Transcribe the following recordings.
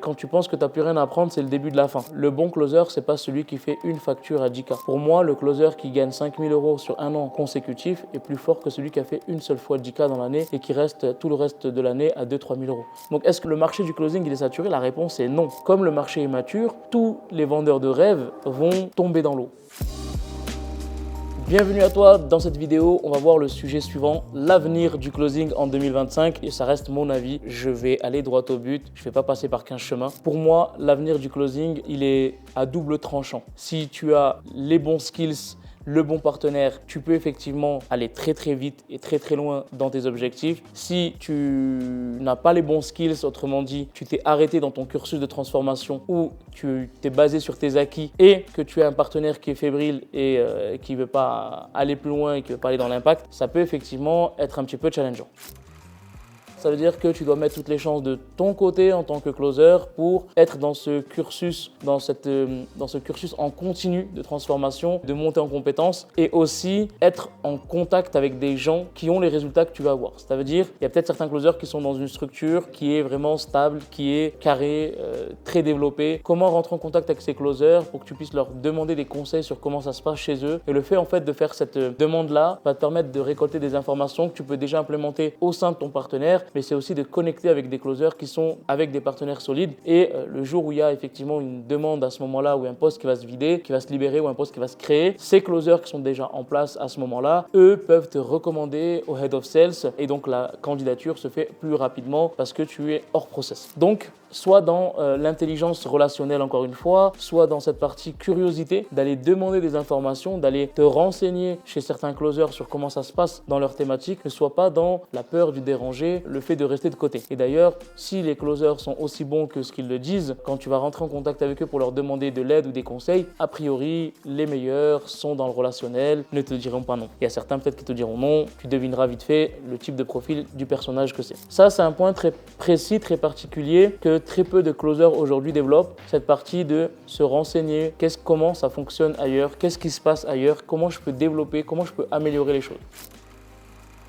Quand tu penses que tu n'as plus rien à apprendre, c'est le début de la fin. Le bon closer, c'est pas celui qui fait une facture à 10K. Pour moi, le closer qui gagne 5000 € sur un an consécutif est plus fort que celui qui a fait une seule fois 10K dans l'année et qui reste tout le reste de l'année à 2-3 000 €. Donc, est-ce que le marché du closing il est saturé? La réponse est non. Comme le marché est mature, tous les vendeurs de rêves vont tomber dans l'eau. Bienvenue à toi, dans cette vidéo, on va voir le sujet suivant, l'avenir du closing en 2025 et ça reste mon avis, je vais aller droit au but, je ne vais pas passer par 15 chemins. Pour moi, l'avenir du closing, il est à double tranchant. Si tu as les bons skills, le bon partenaire, tu peux effectivement aller très très vite et très très loin dans tes objectifs. Si tu n'as pas les bons skills, autrement dit, tu t'es arrêté dans ton cursus de transformation ou tu t'es basé sur tes acquis et que tu as un partenaire qui est fébrile et qui ne veut pas aller plus loin et qui ne veut pas aller dans l'impact, ça peut effectivement être un petit peu challengeant. Ça veut dire que tu dois mettre toutes les chances de ton côté en tant que closer pour être dans ce cursus, dans ce cursus en continu de transformation, de montée en compétences et aussi être en contact avec des gens qui ont les résultats que tu vas avoir. Ça veut dire il y a peut-être certains closers qui sont dans une structure qui est vraiment stable, qui est carrée, très développée. Comment rentrer en contact avec ces closers pour que tu puisses leur demander des conseils sur comment ça se passe chez eux. Et le fait en fait de faire cette demande-là va te permettre de récolter des informations que tu peux déjà implémenter au sein de ton partenaire, mais c'est aussi de connecter avec des closers qui sont avec des partenaires solides et le jour où il y a effectivement une demande à ce moment-là ou un poste qui va se vider, qui va se libérer ou un poste qui va se créer, ces closers qui sont déjà en place à ce moment-là, eux peuvent te recommander au Head of Sales et donc la candidature se fait plus rapidement parce que tu es hors process. Donc, soit dans l'intelligence relationnelle encore une fois, soit dans cette partie curiosité, d'aller demander des informations, d'aller te renseigner chez certains closers sur comment ça se passe dans leur thématique, ne soit pas dans la peur du déranger, le fait de rester de côté. Et d'ailleurs, si les closers sont aussi bons que ce qu'ils le disent, quand tu vas rentrer en contact avec eux pour leur demander de l'aide ou des conseils, a priori, les meilleurs sont dans le relationnel, ne te diront pas non. Il y a certains peut-être qui te diront non, tu devineras vite fait le type de profil du personnage que c'est. Ça, c'est un point très précis, très particulier que très peu de closers aujourd'hui développent, cette partie de se renseigner, comment ça fonctionne ailleurs, qu'est-ce qui se passe ailleurs, comment je peux développer, comment je peux améliorer les choses.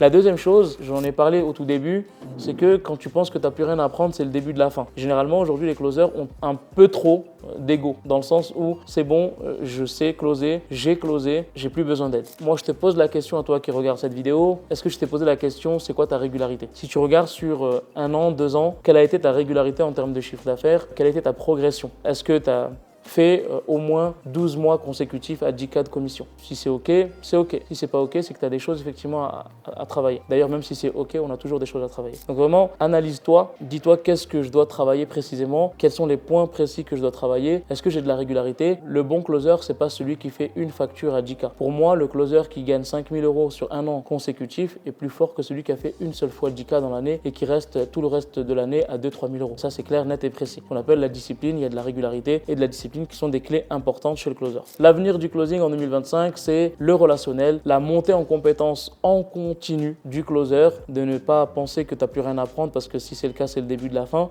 La deuxième chose, j'en ai parlé au tout début, c'est que quand tu penses que tu n'as plus rien à apprendre, c'est le début de la fin. Généralement, aujourd'hui, les closers ont un peu trop d'ego, dans le sens où c'est bon, je sais closer, j'ai plus besoin d'aide. Moi, je te pose la question à toi qui regardes cette vidéo, est-ce que je t'ai posé la question, c'est quoi ta régularité? Si tu regardes sur 1 an, 2 ans, quelle a été ta régularité en termes de chiffre d'affaires? Quelle a été ta progression? Est-ce que tu as fait au moins 12 mois consécutifs à 10K de commission? Si c'est OK, c'est OK. Si c'est pas OK, c'est que tu as des choses effectivement à travailler. D'ailleurs, même si c'est OK, on a toujours des choses à travailler. Donc vraiment, analyse-toi, dis-toi qu'est-ce que je dois travailler précisément, quels sont les points précis que je dois travailler, est-ce que j'ai de la régularité? Le bon closer, c'est pas celui qui fait une facture à 10K. Pour moi, le closer qui gagne 5000 € sur un an consécutif est plus fort que celui qui a fait une seule fois 10K dans l'année et qui reste tout le reste de l'année à 2-3 000 €. Ça, c'est clair, net et précis. On appelle la discipline, il y a de la régularité et de la discipline qui sont des clés importantes chez le closer. L'avenir du closing en 2025, c'est le relationnel, la montée en compétences en continu du closer, de ne pas penser que tu n'as plus rien à apprendre parce que si c'est le cas, c'est le début de la fin.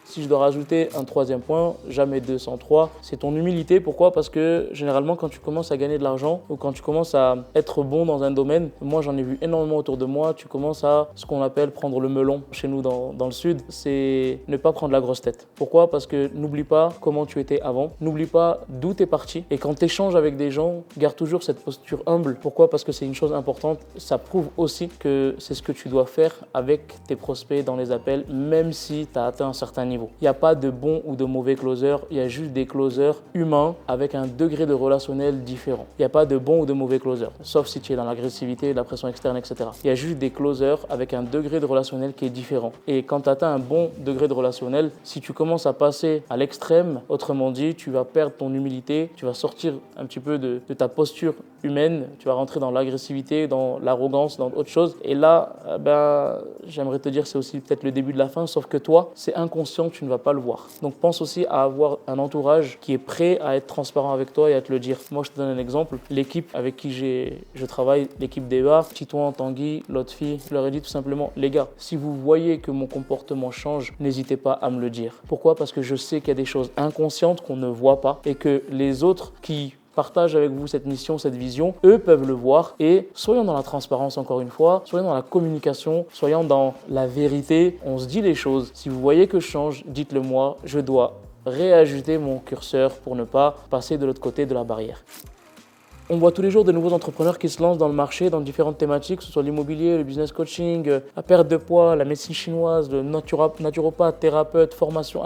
Si je dois rajouter un troisième point, jamais 203, c'est ton humilité. Pourquoi? Parce que généralement, quand tu commences à gagner de l'argent ou quand tu commences à être bon dans un domaine, moi j'en ai vu énormément autour de moi, tu commences à ce qu'on appelle prendre le melon chez nous dans le sud, c'est ne pas prendre la grosse tête. Pourquoi? Parce que n'oublie pas comment tu étais avant, n'oublie pas d'où tu es parti et quand tu échanges avec des gens, garde toujours cette posture humble. Pourquoi? Parce que c'est une chose importante, ça prouve aussi que c'est ce que tu dois faire avec tes prospects dans les appels, même si tu as atteint un certain niveau. Il n'y a pas de bon ou de mauvais closer, il y a juste des closers humains avec un degré de relationnel différent. Il n'y a pas de bon ou de mauvais closer, sauf si tu es dans l'agressivité, la pression externe, etc. Il y a juste des closers avec un degré de relationnel qui est différent. Et quand tu atteins un bon degré de relationnel, si tu commences à passer à l'extrême, autrement dit, tu vas perdre ton humilité, tu vas sortir un petit peu de ta posture humaine, tu vas rentrer dans l'agressivité, dans l'arrogance, dans autre chose. Et là, j'aimerais te dire c'est aussi peut-être le début de la fin, sauf que toi, c'est inconscient, tu ne vas pas le voir. Donc pense aussi à avoir un entourage qui est prêt à être transparent avec toi et à te le dire. Moi, je te donne un exemple. L'équipe avec qui je travaille, l'équipe DEA, Titouan, Tanguy, Lotfi, je leur ai dit tout simplement, les gars, si vous voyez que mon comportement change, n'hésitez pas à me le dire. Pourquoi? Parce que je sais qu'il y a des choses inconscientes qu'on ne voit pas et que les autres qui partage avec vous cette mission, cette vision, eux peuvent le voir et soyons dans la transparence encore une fois, soyons dans la communication, soyons dans la vérité, on se dit les choses. Si vous voyez que je change, dites-le moi, je dois réajuster mon curseur pour ne pas passer de l'autre côté de la barrière. On voit tous les jours de nouveaux entrepreneurs qui se lancent dans le marché, dans différentes thématiques, que ce soit l'immobilier, le business coaching, la perte de poids, la médecine chinoise, le naturopathe, thérapeute, formation.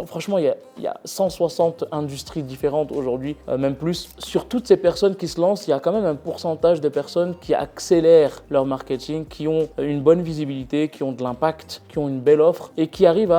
Franchement, il y a 160 industries différentes aujourd'hui, même plus. Sur toutes ces personnes qui se lancent, il y a quand même un pourcentage de personnes qui accélèrent leur marketing, qui ont une bonne visibilité, qui ont de l'impact, qui ont une belle offre et qui arrivent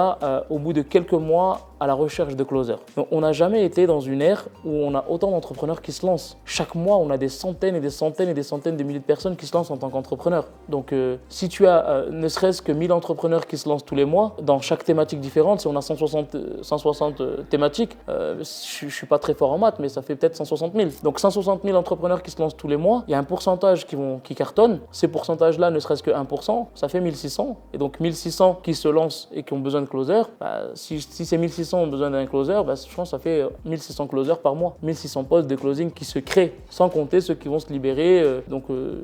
au bout de quelques mois, à la recherche de closers. Donc, on n'a jamais été dans une ère où on a autant d'entrepreneurs qui se lancent. Chaque mois, on a des centaines et des centaines et des centaines de milliers de personnes qui se lancent en tant qu'entrepreneurs. Donc, si tu as ne serait-ce que 1000 entrepreneurs qui se lancent tous les mois, dans chaque thématique différente, si on a 160 thématiques, je ne suis pas très fort en maths, mais ça fait peut-être 160 000. Donc, 160 000 entrepreneurs qui se lancent tous les mois, il y a un pourcentage qui cartonne. Ces pourcentages-là, ne serait-ce que 1%, ça fait 1600. Et donc, 1600 qui se lancent et qui ont besoin de closers, si ces 1600 ont besoin d'un closer, je pense que ça fait 1600 closers par mois, 1600 postes de closing qui se créent, sans compter ceux qui vont se libérer,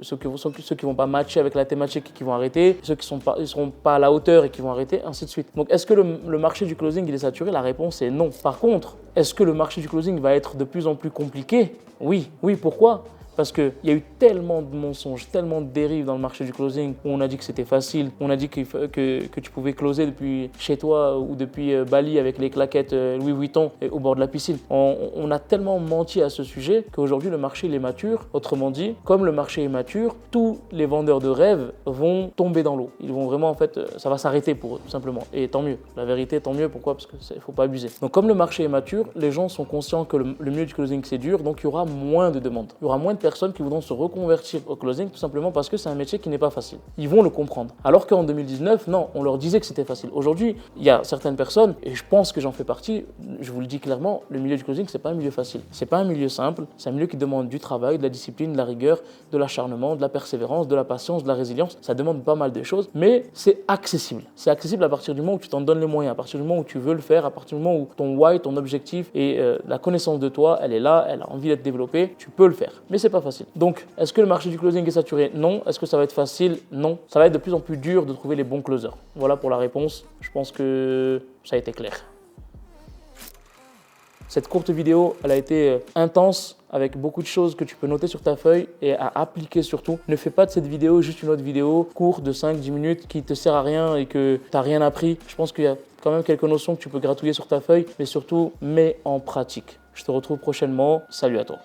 ceux qui vont pas matcher avec la thématique et qui vont arrêter, ceux qui seront pas à la hauteur et qui vont arrêter, ainsi de suite. Donc est-ce que le marché du closing il est saturé? La réponse est non. Par contre, est-ce que le marché du closing va être de plus en plus compliqué? Oui, pourquoi? Parce qu'il y a eu tellement de mensonges, tellement de dérives dans le marché du closing où on a dit que c'était facile, on a dit que tu pouvais closer depuis chez toi ou depuis Bali avec les claquettes Louis Vuitton au bord de la piscine. On a tellement menti à ce sujet qu'aujourd'hui le marché il est mature. Autrement dit, comme le marché est mature, tous les vendeurs de rêves vont tomber dans l'eau. Ils vont vraiment, en fait, ça va s'arrêter pour eux, tout simplement. Et tant mieux. La vérité, tant mieux. Pourquoi? Parce qu'il ne faut pas abuser. Donc comme le marché est mature, les gens sont conscients que le milieu du closing c'est dur, donc il y aura moins de demandes. Il y aura moins de personnes qui voudront se reconvertir au closing tout simplement parce que c'est un métier qui n'est pas facile. Ils vont le comprendre. Alors qu'en 2019, non, on leur disait que c'était facile. Aujourd'hui, il y a certaines personnes, et je pense que j'en fais partie, je vous le dis clairement, le milieu du closing, c'est pas un milieu facile. C'est pas un milieu simple, c'est un milieu qui demande du travail, de la discipline, de la rigueur, de l'acharnement, de la persévérance, de la patience, de la résilience. Ça demande pas mal de choses, mais c'est accessible. C'est accessible à partir du moment où tu t'en donnes les moyens, à partir du moment où tu veux le faire, à partir du moment où ton why, ton objectif et la connaissance de toi, elle est là, elle a envie d'être développée, tu peux le faire. Mais c'est pas facile. Donc, est-ce que le marché du closing est saturé? Non. Est-ce que ça va être facile? Non. Ça va être de plus en plus dur de trouver les bons closers. Voilà pour la réponse. Je pense que ça a été clair. Cette courte vidéo, elle a été intense avec beaucoup de choses que tu peux noter sur ta feuille et à appliquer surtout. Ne fais pas de cette vidéo juste une autre vidéo courte de 5-10 minutes qui te sert à rien et que tu n'as rien appris. Je pense qu'il y a quand même quelques notions que tu peux gratouiller sur ta feuille, mais surtout, mets en pratique. Je te retrouve prochainement. Salut à toi.